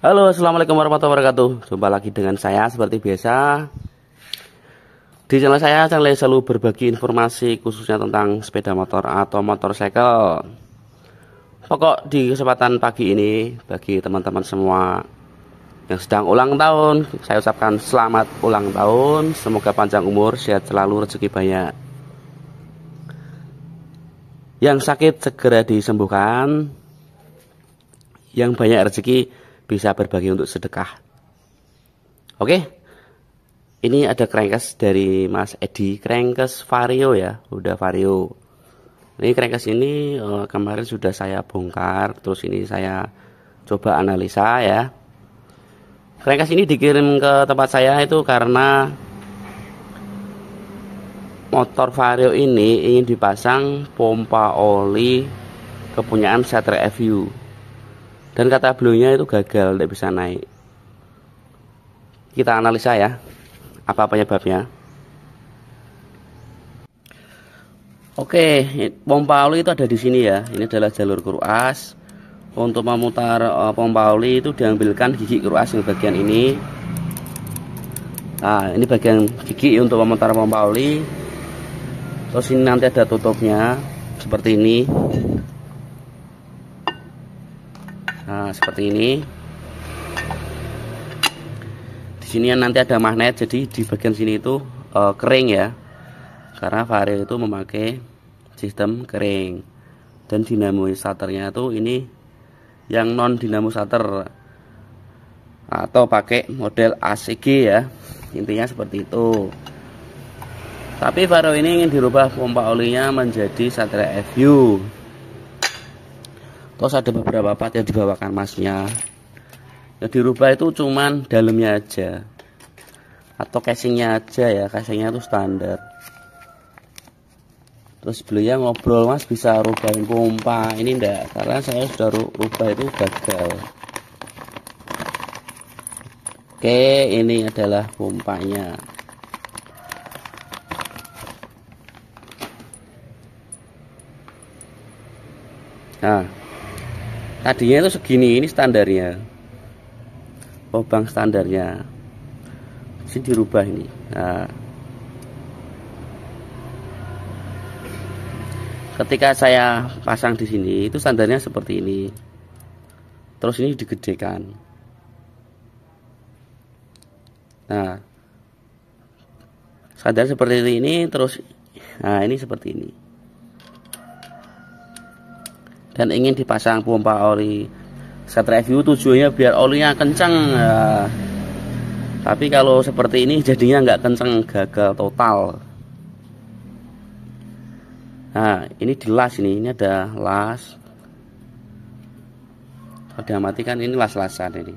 Halo, assalamualaikum warahmatullahi wabarakatuh. Jumpa lagi dengan saya seperti biasa di channel saya. Channel selalu berbagi informasi khususnya tentang sepeda motor atau motorcycle. Pokok di kesempatan pagi ini bagi teman-teman semua yang sedang ulang tahun, saya ucapkan selamat ulang tahun. Semoga panjang umur, sehat selalu, rezeki banyak. Yang sakit segera disembuhkan, yang banyak rezeki bisa berbagi untuk sedekah. Oke, ini ada crankcase dari Mas Edi, crankcase Vario ya, udah Vario. Ini crankcase ini kemarin sudah saya bongkar, terus ini saya coba analisa ya. Crankcase ini dikirim ke tempat saya itu karena motor Vario ini ingin dipasang pompa oli kepunyaan Satria FU, dan kata beliaunya itu gagal, tidak bisa naik. Kita analisa ya, apa penyebabnya. Oke, pompa oli itu ada di sini ya. Ini adalah jalur kruas. Untuk memutar pompa oli itu diambilkan gigi kruas yang bagian ini. Nah, ini bagian gigi untuk memutar pompa oli. Terus ini nanti ada tutupnya seperti ini. Nah, seperti ini. Di sini nanti ada magnet, jadi di bagian sini itu kering ya. Karena Vario itu memakai sistem kering. Dan dinamo starternya itu ini yang non dinamo starter atau pakai model ACG ya. Intinya seperti itu. Tapi Vario ini ingin dirubah pompa olinya menjadi Satria FU. Terus ada beberapa part yang dibawakan masnya. Yang dirubah itu cuman dalamnya aja atau casingnya aja ya. Casingnya itu standar. Terus beliau ngobrol, Mas bisa rubahin pompa. Ini enggak, karena saya sudah rubah itu gagal. Oke, ini adalah pompanya. Nah, tadinya itu segini, ini standarnya, lubang standarnya. Sini dirubah ini. Nah, ketika saya pasang di sini, itu standarnya seperti ini. Terus ini digedekan. Nah, standar seperti ini, terus, nah ini seperti ini. Dan ingin dipasang pompa oli Satria FU, tujuannya biar olinya kencang ya. Tapi kalau seperti ini jadinya nggak kencang, gagal total. Nah, ini di las, ini ada las. Ada matikan, ini las-lasan ini.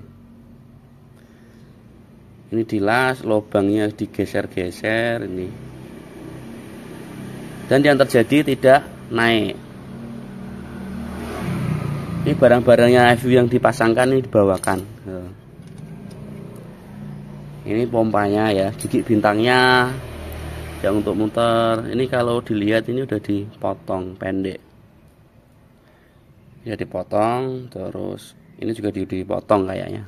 Ini di las, lubangnya digeser-geser ini. Dan yang terjadi tidak naik. Ini barang-barangnya FU yang dipasangkan ini dibawakan. Ini pompanya ya, gigi bintangnya yang untuk muter. Ini kalau dilihat ini udah dipotong pendek. Ya dipotong, terus ini juga dipotong kayaknya.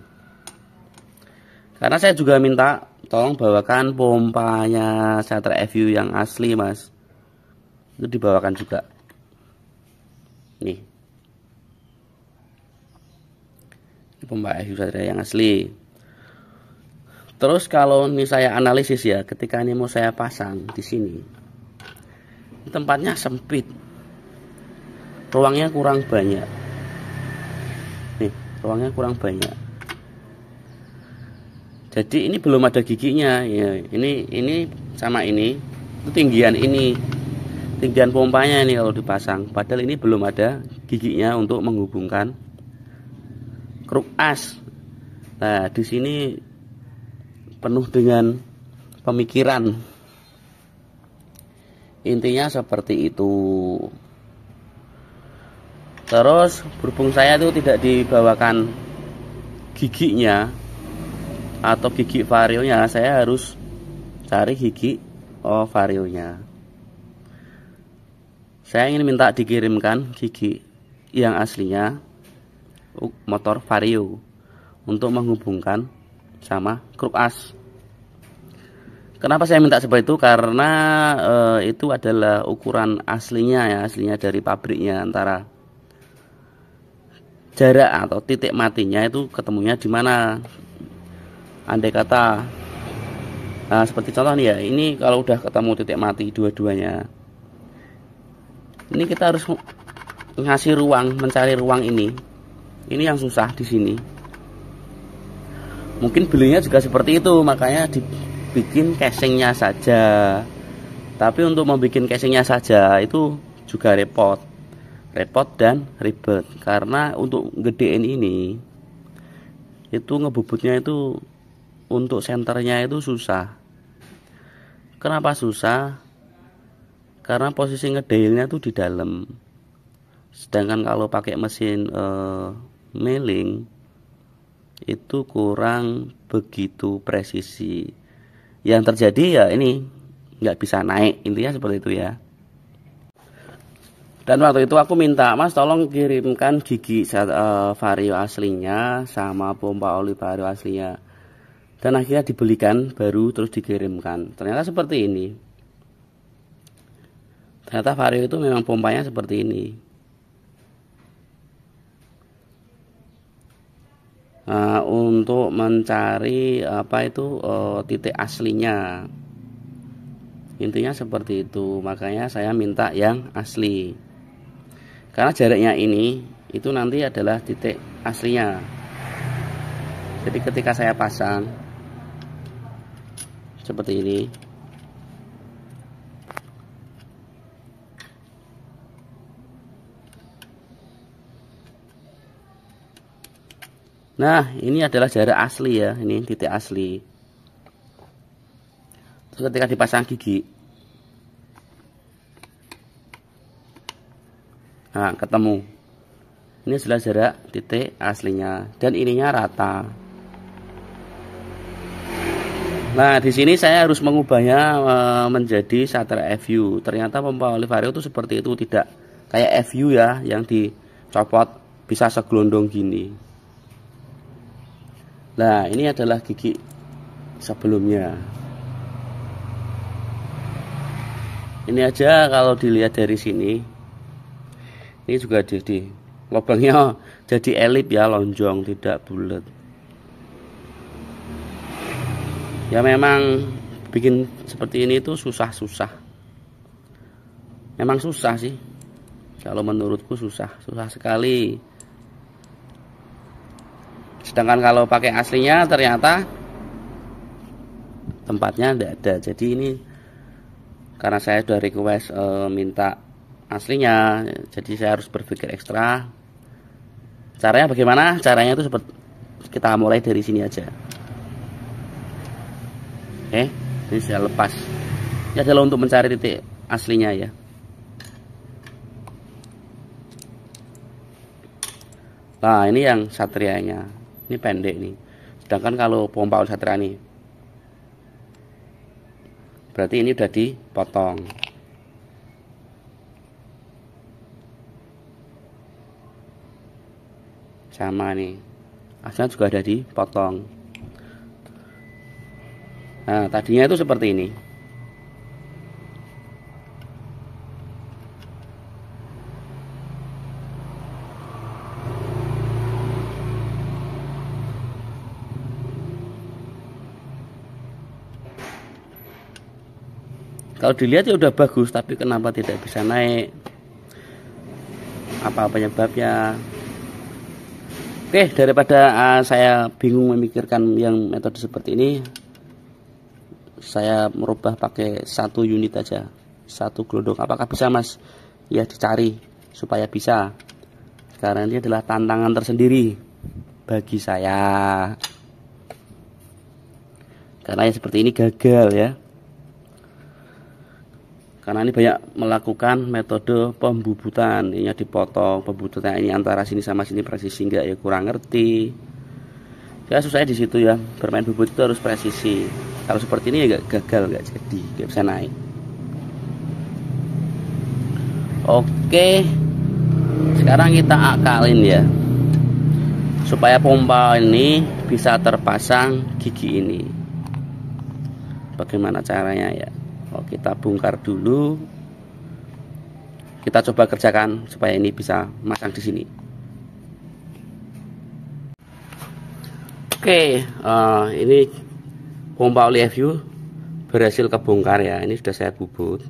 Karena saya juga minta tolong bawakan pompanya Satria FU yang asli, Mas. Itu dibawakan juga. Nih. Pompa FU Satria yang asli. Terus kalau ini saya analisis ya, ketika ini mau saya pasang di sini, tempatnya sempit, ruangnya kurang banyak. Nih, ruangnya kurang banyak. Jadi ini belum ada giginya ya. Ini sama ini, itu tinggian ini, tinggian pompanya ini kalau dipasang. Padahal ini belum ada giginya untuk menghubungkan kruk as. Nah, di sini penuh dengan pemikiran. Intinya seperti itu. Terus berhubung saya itu tidak dibawakan giginya atau gigi varionya, saya harus cari gigi varionya. Saya ingin minta dikirimkan gigi yang aslinya motor Vario untuk menghubungkan sama kruk as. Kenapa saya minta seperti itu? Karena itu adalah ukuran aslinya ya, aslinya dari pabriknya. Antara jarak atau titik matinya itu ketemunya di mana. Andai kata seperti contoh nih ya, ini kalau udah ketemu titik mati dua-duanya, ini kita harus ngasih ruang, mencari ruang ini yang susah di sini. Mungkin belinya juga seperti itu, makanya dibikin casingnya saja. Tapi untuk membuat casingnya saja itu juga repot dan ribet, karena untuk gedein ini itu ngebubutnya itu untuk senternya itu susah. Kenapa susah? Karena posisi ngedeilnya tuh di dalam. Sedangkan kalau pakai mesin milling itu kurang begitu presisi. Yang terjadi ya ini nggak bisa naik, intinya seperti itu ya. Dan waktu itu aku minta, Mas tolong kirimkan gigi vario aslinya sama pompa oli vario aslinya. Dan akhirnya dibelikan baru terus dikirimkan. Ternyata seperti ini. Ternyata vario itu memang pompanya seperti ini. Nah, untuk mencari apa itu titik aslinya, intinya seperti itu. Makanya saya minta yang asli, karena jaraknya ini itu nanti adalah titik aslinya. Jadi ketika saya pasang seperti ini, nah ini adalah jarak asli ya, ini titik asli. Terus ketika dipasang gigi, nah ketemu, ini adalah jarak titik aslinya dan ininya rata. Nah di sini saya harus mengubahnya menjadi shutter FU. Ternyata pompa oli vario itu seperti itu, tidak kayak FU ya yang dicopot bisa segelondong gini. Nah ini adalah gigi sebelumnya. Ini aja kalau dilihat dari sini, ini juga jadi lubangnya jadi elip ya, lonjong, tidak bulat. Ya memang bikin seperti ini tuh susah-susah. Memang susah sih. Kalau menurutku susah sekali. Sedangkan kalau pakai aslinya ternyata tempatnya tidak ada. Jadi ini karena saya sudah request minta aslinya, jadi saya harus berpikir ekstra. Caranya bagaimana? Caranya itu seperti, kita mulai dari sini aja. Oke, ini saya lepas. Ini adalah untuk mencari titik aslinya ya. Nah ini yang satrianya, ini pendek nih. Sedangkan kalau pompa oli satria nih, berarti ini udah dipotong. Sama nih, aslinya juga ada dipotong. Nah tadinya itu seperti ini. Kalau dilihat ya udah bagus, tapi kenapa tidak bisa naik? Apa penyebabnya? Oke, daripada saya bingung memikirkan yang metode seperti ini, saya merubah pakai satu unit aja, satu gelondong. Apakah bisa, Mas? Ya dicari supaya bisa, karena ini adalah tantangan tersendiri bagi saya, karena ya seperti ini gagal ya, karena ini banyak melakukan metode pembubutan. Ini dipotong pembubutannya ini antara sini sama sini presisi enggak ya, kurang ngerti ya. Susahnya di situ ya, bermain bubut itu harus presisi. Kalau seperti ini ya gagal, nggak jadi, nggak bisa naik. Oke, sekarang kita akalin ya. supaya pompa ini bisa terpasang gigi ini. Bagaimana caranya ya? Oh, kita bongkar dulu. Kita coba kerjakan supaya ini bisa masang di sini. Oke, ini pompa oli FU berhasil kebongkar ya. Ini sudah saya bubut.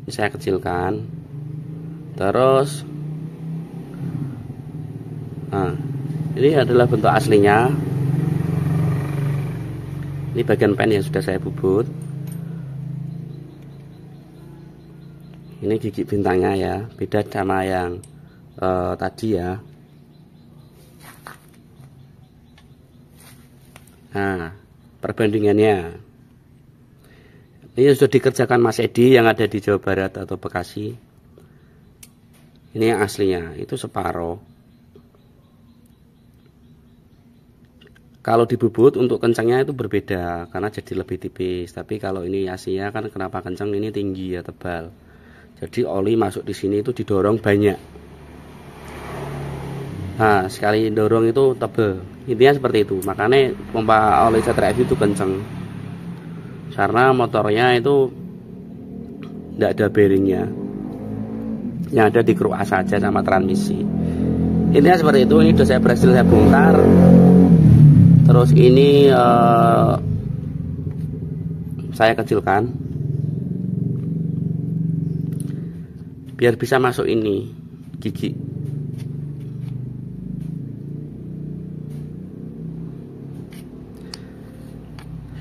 Ini saya kecilkan. Terus, nah, ini adalah bentuk aslinya. Ini bagian pen yang sudah saya bubut. Ini gigi bintangnya ya, beda sama yang tadi ya. Nah, perbandingannya ini sudah dikerjakan Mas Edi yang ada di Jawa Barat atau Bekasi. Ini yang aslinya, itu separuh. Kalau dibubut untuk kencangnya itu berbeda karena jadi lebih tipis. Tapi kalau ini aslinya kan kenapa kencang, ini tinggi ya, tebal. Jadi oli masuk di sini itu didorong banyak. Nah, sekali dorong itu tebel. Intinya seperti itu. Makanya pompa oli Setra FU itu kencang. Karena motornya itu tidak ada bearingnya. Yang ada di kruk as saja sama transmisi. Intinya seperti itu. Ini sudah saya berhasil saya bongkar. Terus ini saya kecilkan biar bisa masuk ini gigi.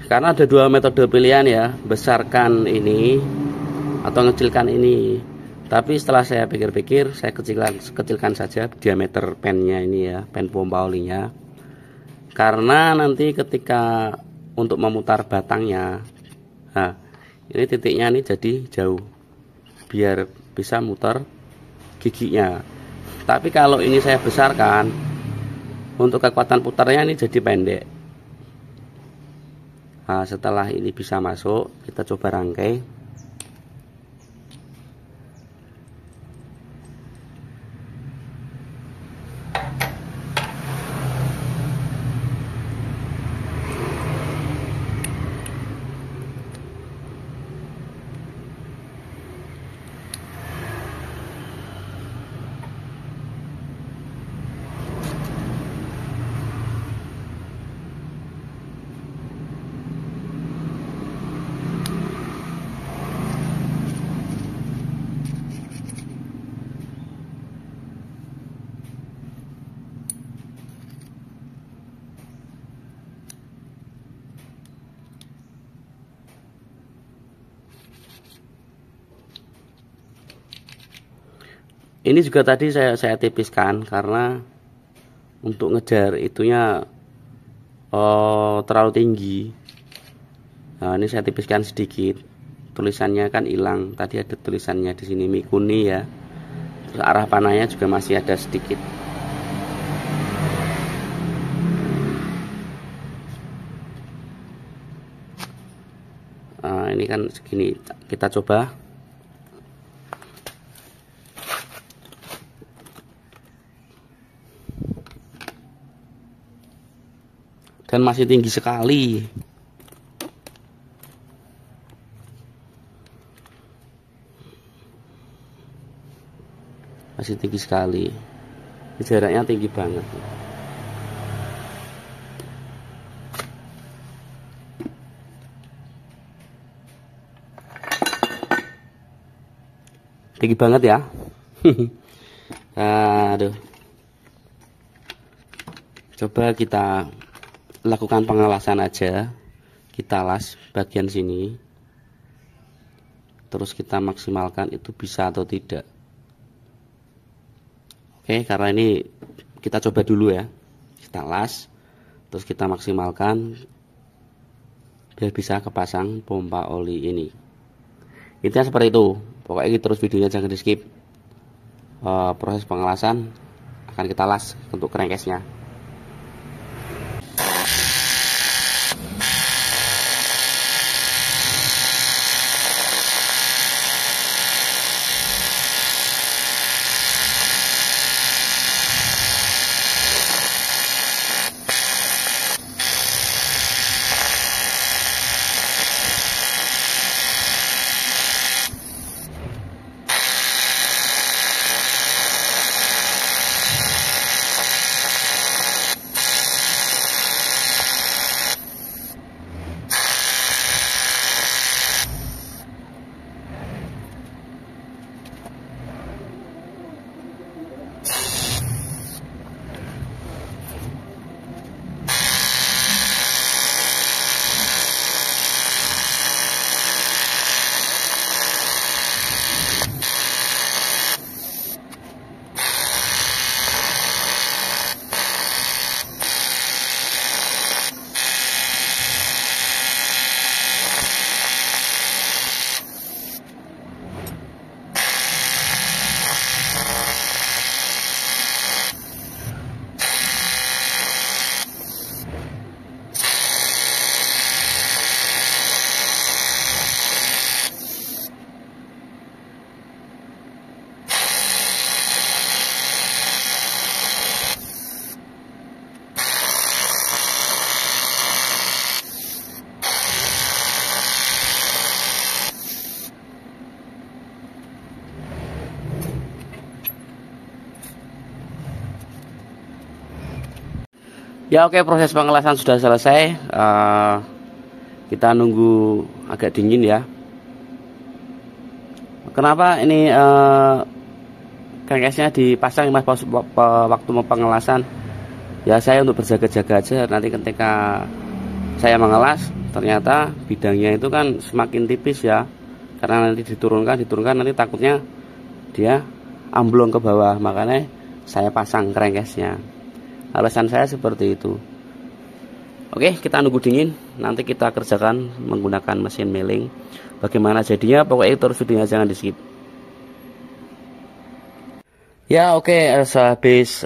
Karena ada dua metode pilihan ya, besarkan ini atau ngecilkan ini. Tapi setelah saya pikir-pikir, saya kecilkan saja diameter pennya ini ya, pen pompa olinya. Karena nanti ketika untuk memutar batangnya, nah ini titiknya ini jadi jauh, biar bisa muter giginya. Tapi kalau ini saya besarkan, untuk kekuatan putarnya ini jadi pendek. Nah, setelah ini bisa masuk, kita coba rangkai. Ini juga tadi saya tipiskan karena untuk ngejar itunya terlalu tinggi. Nah, ini saya tipiskan sedikit. Tulisannya kan hilang. Tadi ada tulisannya di sini Mikuni ya. Terus arah panahnya juga masih ada sedikit. Nah, ini kan segini. Kita coba. Dan masih tinggi sekali. Masih tinggi sekali. Jaraknya tinggi banget. Tinggi banget ya. Aduh. Coba kita lakukan pengelasan aja. Kita las bagian sini, terus kita maksimalkan itu bisa atau tidak. Oke, karena ini kita coba dulu ya, kita las terus kita maksimalkan biar bisa kepasang pompa oli ini. Intinya seperti itu. Pokoknya terus videonya jangan di skip. Proses pengelasan akan kita las untuk crankcase-nya. Ya oke, proses pengelasan sudah selesai. Kita nunggu agak dingin ya. Kenapa ini crankcase-nya dipasang mas waktu mau pengelasan? Ya saya untuk berjaga-jaga aja, nanti ketika saya mengelas ternyata bidangnya itu kan semakin tipis ya, karena nanti diturunkan nanti takutnya dia amblong ke bawah, makanya saya pasang crankcase-nya. Alasan saya seperti itu. Oke, kita nunggu dingin, nanti kita kerjakan menggunakan mesin milling. Bagaimana jadinya, pokoknya terus videonya jangan di skip. Ya oke, sehabis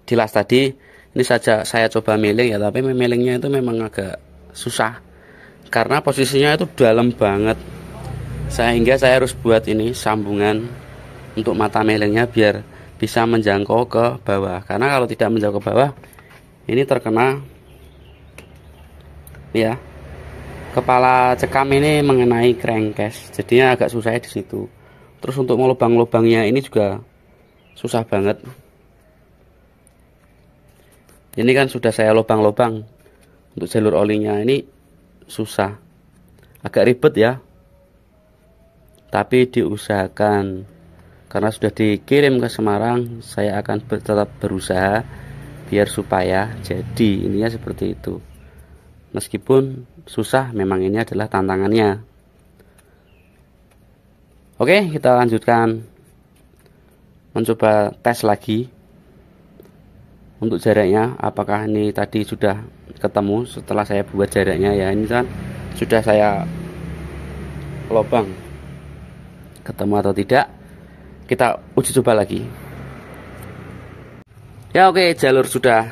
dilas tadi, ini saja saya coba milling ya, tapi millingnya itu memang agak susah karena posisinya itu dalam banget, sehingga saya harus buat ini sambungan untuk mata millingnya biar bisa menjangkau ke bawah. Karena kalau tidak menjangkau ke bawah, ini terkena ya, kepala cekam ini mengenai crankcase, jadinya agak susah di situ. Terus untuk melubang-lubangnya ini juga susah banget. Ini kan sudah saya lubang-lubang untuk jalur olinya, ini susah, agak ribet ya, tapi diusahakan. Karena sudah dikirim ke Semarang, saya akan tetap berusaha biar supaya jadi ininya seperti itu. Meskipun susah, memang ini adalah tantangannya. Oke, kita lanjutkan mencoba tes lagi untuk jaraknya. Apakah ini tadi sudah ketemu setelah saya buat jaraknya ya? Ini kan sudah saya lubang, ketemu atau tidak? Kita uji coba lagi. Ya oke, jalur sudah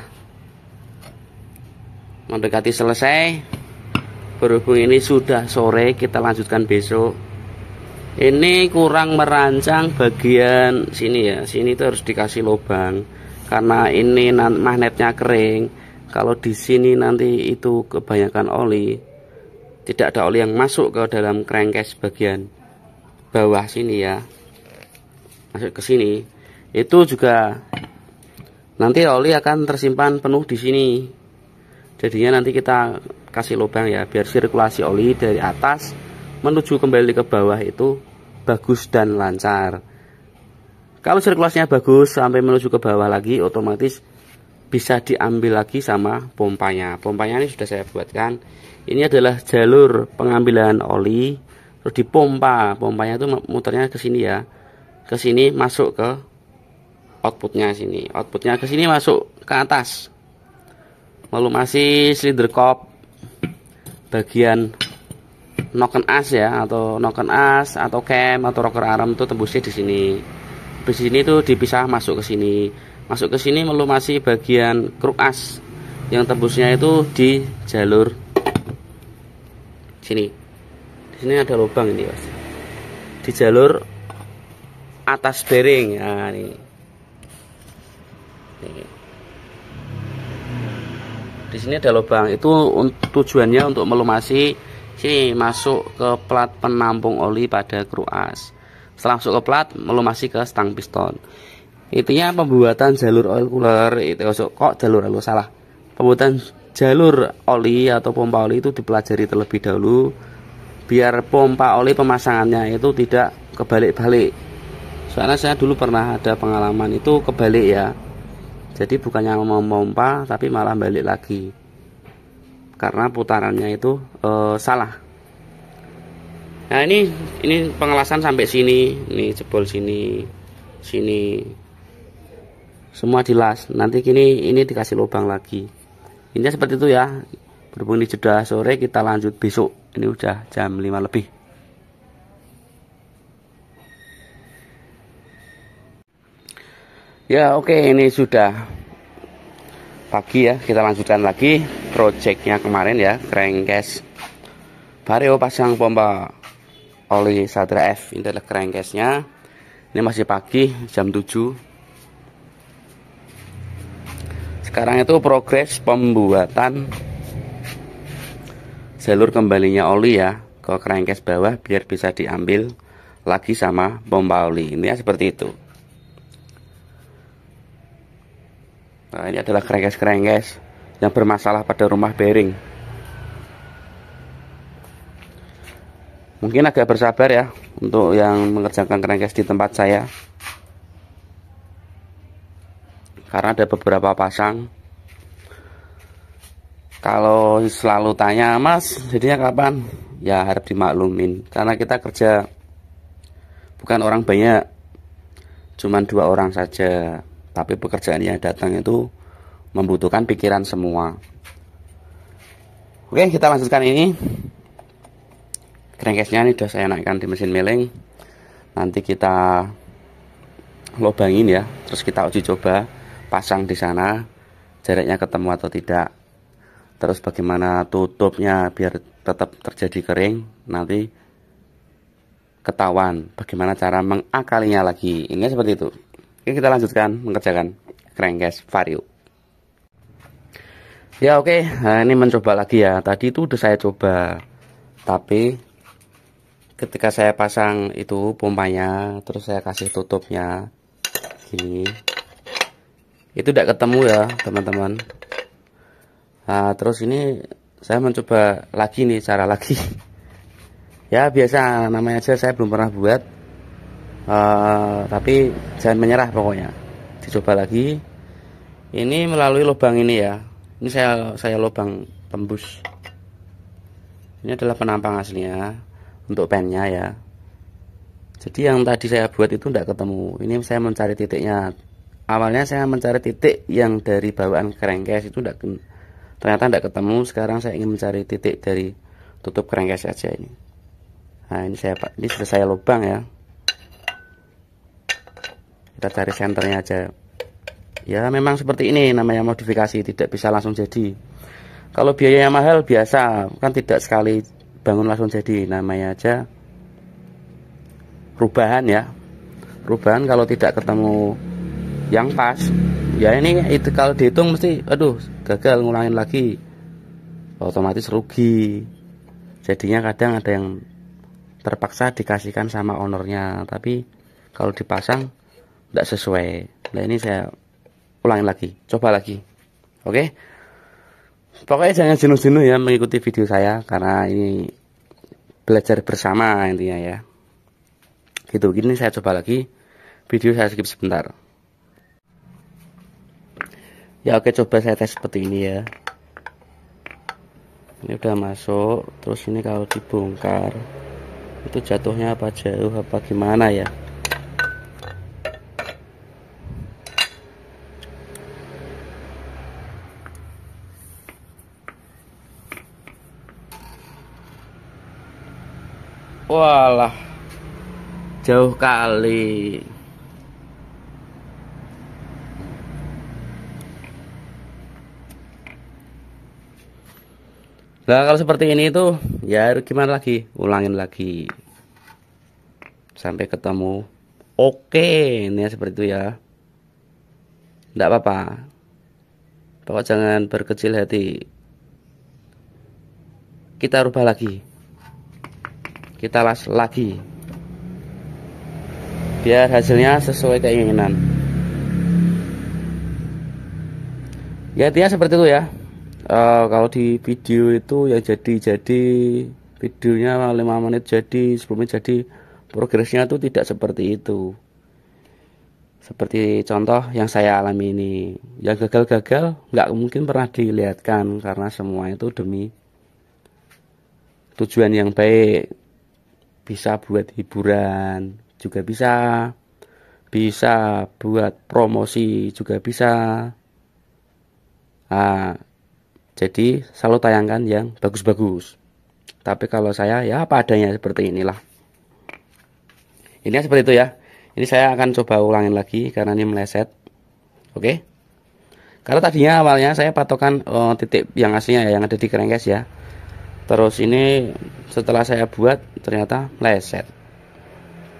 mendekati selesai. Berhubung ini sudah sore, kita lanjutkan besok. Ini kurang merancang bagian sini ya, sini itu harus dikasih lubang karena ini magnetnya kering. Kalau di sini nanti itu kebanyakan oli, tidak ada oli yang masuk ke dalam crankcase bagian bawah sini ya, masuk ke sini, itu juga nanti oli akan tersimpan penuh di sini. Jadinya nanti kita kasih lubang ya, biar sirkulasi oli dari atas menuju kembali ke bawah itu bagus dan lancar. Kalau sirkulasinya bagus sampai menuju ke bawah lagi, otomatis bisa diambil lagi sama pompanya. Pompanya ini sudah saya buatkan. Ini adalah jalur pengambilan oli, terus dipompa. Pompanya itu muternya ke sini ya, ke sini masuk ke outputnya sini. Outputnya ke sini masuk ke atas, melumasi silinder kop bagian noken as ya, atau noken as atau cam atau rocker arm itu tembusnya di sini. Di sini tuh dipisah masuk ke sini. Masuk ke sini melumasi bagian kruk as yang tembusnya itu di jalur sini. Di sini ada lubang ini, Mas. Di jalur atas bearing. Nah, ini. Di sini ada lubang. Itu tujuannya untuk melumasi sini masuk ke plat penampung oli pada kruk as. Setelah masuk ke plat, melumasi ke stang piston. Intinya pembuatan jalur oil cooler itu kok jalur oli salah. Pembuatan jalur oli atau pompa oli itu dipelajari terlebih dahulu biar pompa oli pemasangannya itu tidak kebalik-balik. Soalnya saya dulu pernah ada pengalaman itu kebalik ya. Jadi bukannya memompa tapi malah balik lagi, karena putarannya itu salah. Nah ini pengelasan sampai sini, ini jebol sini, semua dilas. Nanti ini dikasih lubang lagi. Ini seperti itu ya. Berhubung ini sudah sore, kita lanjut besok. Ini udah jam 5 lebih. Ya oke, ini sudah pagi ya, kita lanjutkan lagi projectnya kemarin ya, crankcase Vario pasang pompa oli Sadra F. Ini adalah crankcase-nya. Ini masih pagi, jam 7. Sekarang itu progres pembuatan jalur kembalinya oli ya ke crankcase bawah biar bisa diambil lagi sama pompa oli. Ini ya seperti itu. Nah, ini adalah crankcase yang bermasalah pada rumah bearing. Mungkin agak bersabar ya untuk yang mengerjakan crankcase di tempat saya, karena ada beberapa pasang. Kalau selalu tanya, Mas jadinya kapan? Ya harap dimaklumin, karena kita kerja bukan orang banyak, cuman 2 orang saja, tapi pekerjaan yang datang itu membutuhkan pikiran semua. Oke, kita lanjutkan ini. Crankcase-nya ini sudah saya naikkan di mesin milling. Nanti kita lubangin ya, terus kita uji coba pasang di sana jaraknya ketemu atau tidak. Terus bagaimana tutupnya biar tetap terjadi kering, nanti ketahuan bagaimana cara mengakalinya lagi. Ini seperti itu. Oke, kita lanjutkan mengerjakan crankcase vario. Ya oke, nah, ini mencoba lagi ya. Tadi itu udah saya coba, tapi ketika saya pasang itu pompanya, terus saya kasih tutupnya gini, itu tidak ketemu ya teman-teman. Nah, terus ini saya mencoba lagi nih, cara lagi. Ya biasa namanya aja, saya belum pernah buat. Tapi jangan menyerah pokoknya. Dicoba lagi. Ini melalui lubang ini ya. Ini saya lubang tembus. Ini adalah penampang aslinya untuk pennya ya. Jadi yang tadi saya buat itu tidak ketemu. Ini saya mencari titiknya. Awalnya saya mencari titik yang dari bawaan crankcase itu ternyata tidak ketemu. Sekarang saya ingin mencari titik dari tutup crankcase aja ini. Nah ini sudah saya lubang ya. Kita cari senternya aja. Ya memang seperti ini namanya modifikasi, tidak bisa langsung jadi. Kalau biayanya mahal biasa kan tidak sekali bangun langsung jadi, namanya aja rubahan ya. Rubahan kalau tidak ketemu yang pas, ya ini itu kalau dihitung mesti aduh gagal, ngulangin lagi, otomatis rugi. Jadinya kadang ada yang terpaksa dikasihkan sama ownernya, tapi kalau dipasang tidak sesuai. Nah ini saya ulangin lagi, coba lagi. Oke, pokoknya jangan jenuh-jenuh ya mengikuti video saya, karena ini belajar bersama intinya ya. Gitu, gini saya coba lagi. Video saya skip sebentar. Ya oke, coba saya tes seperti ini ya. Ini udah masuk. Terus ini kalau dibongkar itu jatuhnya apa jauh apa gimana ya. Walah, jauh kali. Nah kalau seperti ini tuh ya gimana lagi, ulangin lagi sampai ketemu. Oke, ini seperti itu ya. Enggak apa-apa, pokoknya jangan berkecil hati. Kita rubah lagi, kita las lagi biar hasilnya sesuai keinginan. Ya intinya seperti itu ya. Kalau di video itu ya jadi videonya 5 menit jadi, 10 menit jadi, progresnya tuh tidak seperti itu. Seperti contoh yang saya alami ini, yang gagal-gagal nggak mungkin pernah dilihatkan, karena semua itu demi tujuan yang baik. Bisa buat hiburan juga bisa buat promosi juga bisa. Nah, jadi selalu tayangkan yang bagus-bagus. Tapi kalau saya ya apa adanya seperti inilah. Ini seperti itu ya. Ini saya akan coba ulangin lagi karena ini meleset. Oke. Karena tadinya awalnya saya patokan titik yang aslinya ya, yang ada di crankcase ya. Terus ini setelah saya buat ternyata meleset.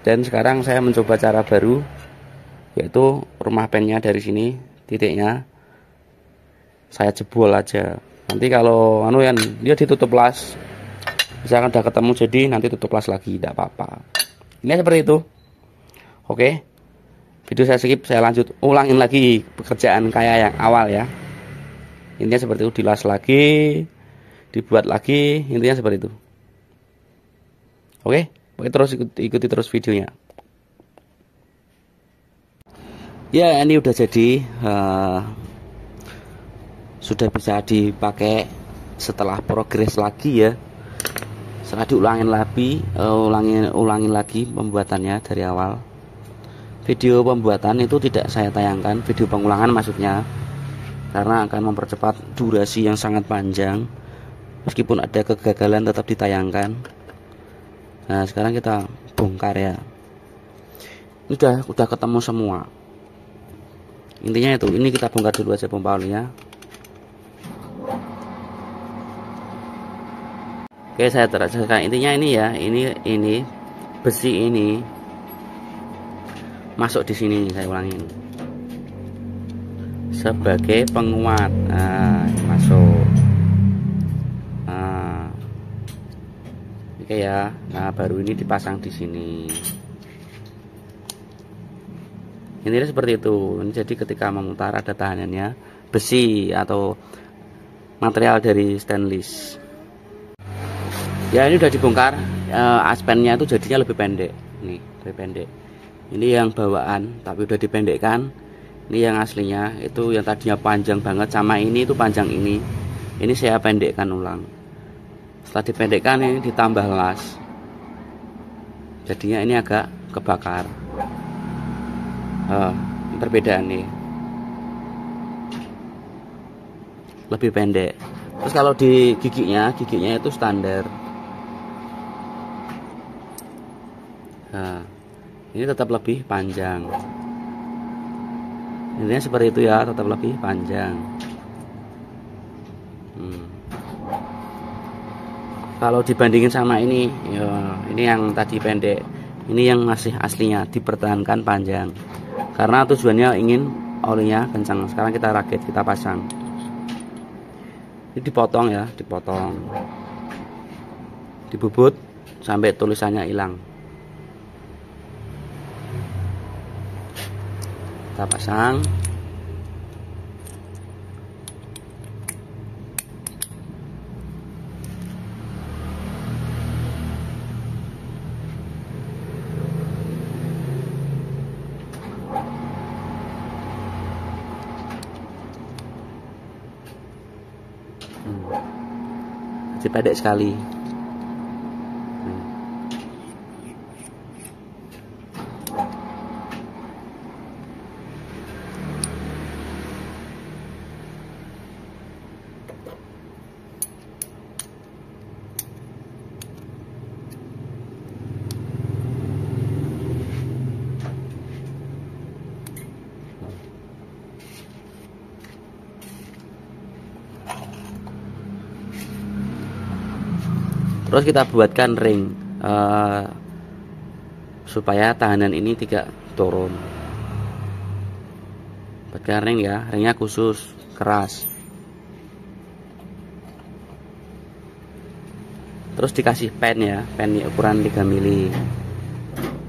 Dan sekarang saya mencoba cara baru, yaitu rumah pennya dari sini, titiknya saya jebol aja. Nanti kalau dia ditutup las, misalkan udah ketemu jadi nanti tutup las lagi, tidak apa-apa. Ini seperti itu. Oke, video saya skip, saya lanjut ulangin lagi pekerjaan kayak yang awal ya. Intinya seperti itu, dilas lagi, dibuat lagi, intinya seperti itu. Oke, terus ikuti terus videonya. Ya, ini udah jadi, sudah bisa dipakai setelah progres lagi ya. Setelah diulangin lagi, ulangin lagi pembuatannya dari awal. Video pembuatan itu tidak saya tayangkan, video pengulangan maksudnya, karena akan mempercepat durasi yang sangat panjang. Meskipun ada kegagalan tetap ditayangkan. Nah, sekarang kita bongkar ya. Ini udah ketemu semua. Intinya itu, ini kita bongkar dulu aja pompa olinya. Oke, saya terangkan intinya ini ya, ini besi ini masuk di sini, saya ulangin, sebagai penguat. Nah, masuk. Nah, oke ya. Nah, baru ini dipasang di sini. Ini seperti itu. Ini jadi ketika memutar ada tahanannya, besi atau material dari stainless. Ya, ini udah dibongkar. Aspennya itu jadinya lebih pendek. Nih, lebih pendek. Ini yang bawaan, tapi udah dipendekkan. Ini yang aslinya, itu yang tadinya panjang banget, sama ini itu panjang ini. Ini saya pendekkan ulang. Setelah dipendekkan ini ditambah las. Jadinya ini agak kebakar. Perbedaan nih. Lebih pendek. Terus kalau di giginya itu standar. Nah, ini tetap lebih panjang. Intinya seperti itu ya, tetap lebih panjang. Kalau dibandingin sama ini, ya, ini yang tadi pendek, ini yang masih aslinya dipertahankan panjang. Karena tujuannya ingin olinya kencang. Sekarang kita rakit, kita pasang. Ini dipotong ya, dipotong, dibubut sampai tulisannya hilang. Kita pasang. Jadi pendek sekali. Terus kita buatkan ring supaya tahanan ini tidak turun. Buatkan ring ya, ringnya khusus keras. Terus dikasih pen ya, pen ukuran 3 mili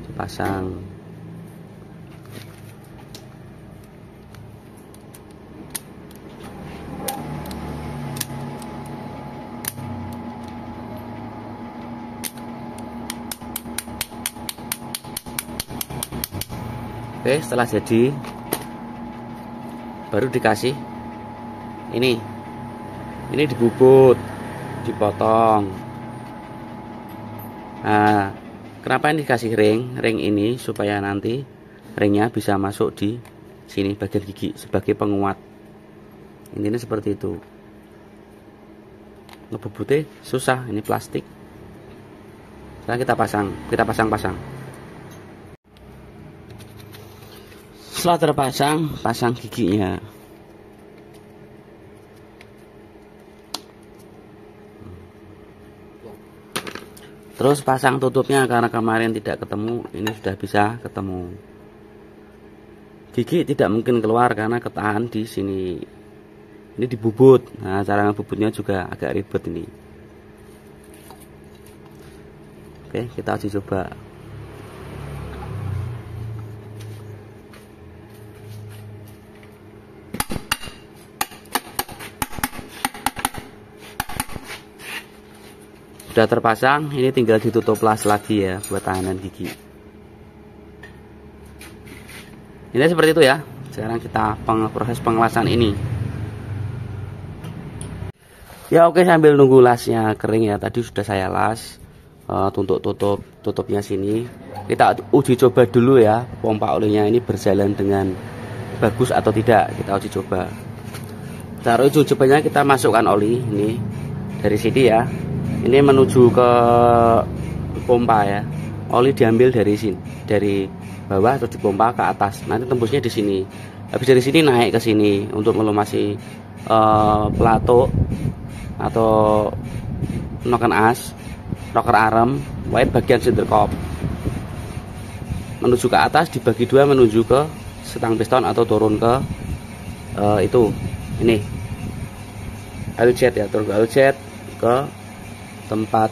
dipasang. Oke, setelah jadi baru dikasih ini dibubut, dipotong. Nah, kenapa ini dikasih ring ini supaya nanti ringnya bisa masuk di sini bagian gigi sebagai penguat. Intinya seperti itu. Ngebubutnya susah, ini plastik. Sekarang kita pasang. Setelah terpasang, pasang giginya. Terus pasang tutupnya, karena kemarin tidak ketemu, ini sudah bisa ketemu. Gigi tidak mungkin keluar karena ketahan di sini. Ini dibubut. Nah, cara ngebubutnya juga agak ribet ini. Oke, kita uji coba. sudah terpasang, ini tinggal ditutup las lagi ya buat tahanan gigi. Ini seperti itu ya. Sekarang kita proses pengelasan ini. Ya oke, sambil nunggu lasnya kering ya, tadi sudah saya las untuk tutupnya sini. Kita uji coba dulu ya, pompa olinya ini berjalan dengan bagus atau tidak, kita uji coba. Cara uji cobanya, kita masukkan oli ini dari sini ya, ini menuju ke pompa ya. Oli diambil dari sini, dari bawah terus dipompa ke atas, nanti tembusnya di sini. Habis dari sini naik ke sini untuk melumasi pelatuk atau noken as, rocker arm, white bagian siderkop, menuju ke atas dibagi dua menuju ke stang piston atau turun ke itu ini oil jet ya, turun ke oil jet ke tempat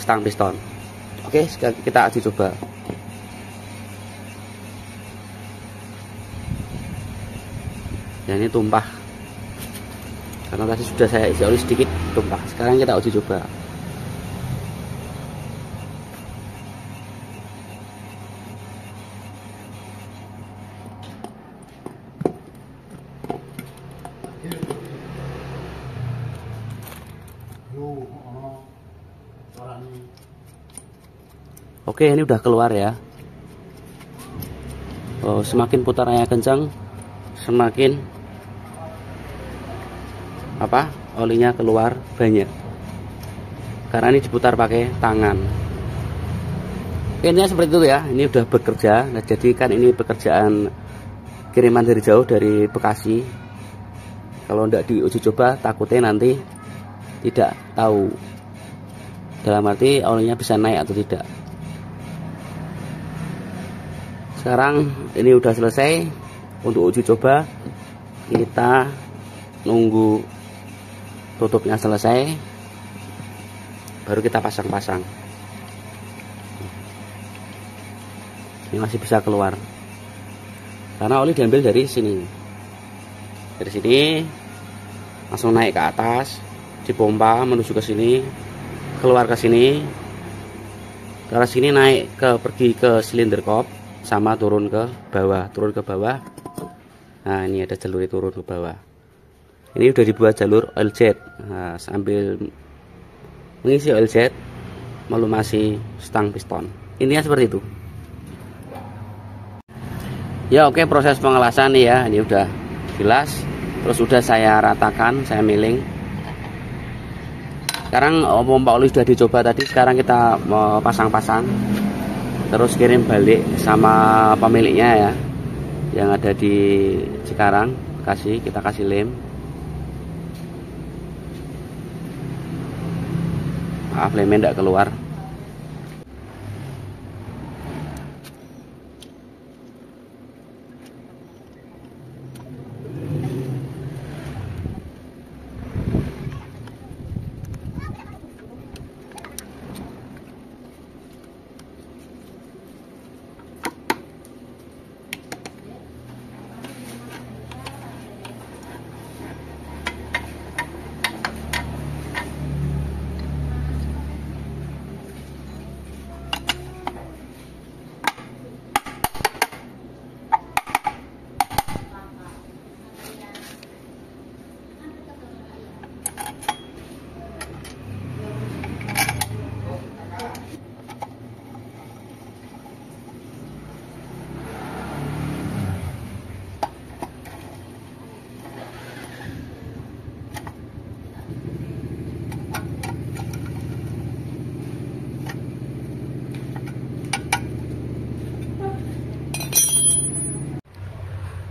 stang piston. Oke, sekarang kita uji coba. Ya, ini tumpah karena tadi sudah saya isi oli sedikit, tumpah. Sekarang kita uji coba. Oke, ini udah keluar ya. Semakin putarannya kencang, semakin olinya keluar banyak, karena ini diputar pakai tangan. Intinya seperti itu ya. Ini udah bekerja. Nah, jadi kan ini pekerjaan kiriman dari jauh, dari Bekasi. Kalau tidak diuji coba, takutnya nanti tidak tahu, dalam arti olinya bisa naik atau tidak. Sekarang ini udah selesai. Untuk uji coba, kita nunggu tutupnya selesai, baru kita pasang-pasang. Ini masih bisa keluar karena oli diambil dari sini. Dari sini langsung naik ke atas, dipompa menuju ke sini, keluar ke sini, ke arah sini, naik pergi ke silinder kop, sama turun ke bawah. Nah, ini ada jalur turun ke bawah. Ini udah dibuat jalur oil jet. Nah, sambil mengisi oil jet, melumasi stang piston. Intinya seperti itu. Ya oke, proses pengelasan nih ya, ini udah jelas. Terus udah saya ratakan, saya miling. Sekarang pompa oli sudah dicoba tadi. Sekarang kita mau pasang-pasang, terus kirim balik sama pemiliknya ya, yang ada di Cikarang, kita kasih lem. Maaf, lemnya tidak keluar.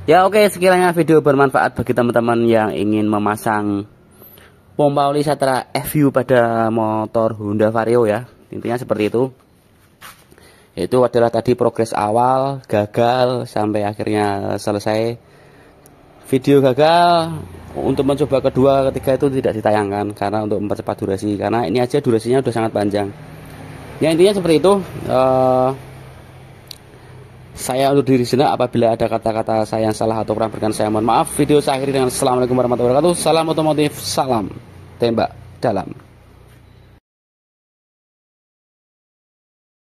Ya oke, sekiranya video bermanfaat bagi teman-teman yang ingin memasang pompa oli Setra FU pada motor Honda Vario ya. Intinya seperti itu. Itu adalah tadi progres awal, gagal sampai akhirnya selesai. Video gagal untuk mencoba kedua, ketiga itu tidak ditayangkan karena untuk mempercepat durasi, karena ini aja durasinya sudah sangat panjang. Ya intinya seperti itu. Saya undur diri sini. Apabila ada kata-kata saya yang salah atau kurang berkenan, saya mohon maaf. Video saya akhiri dengan assalamualaikum warahmatullahi wabarakatuh. Salam otomotif, salam tembak dalam.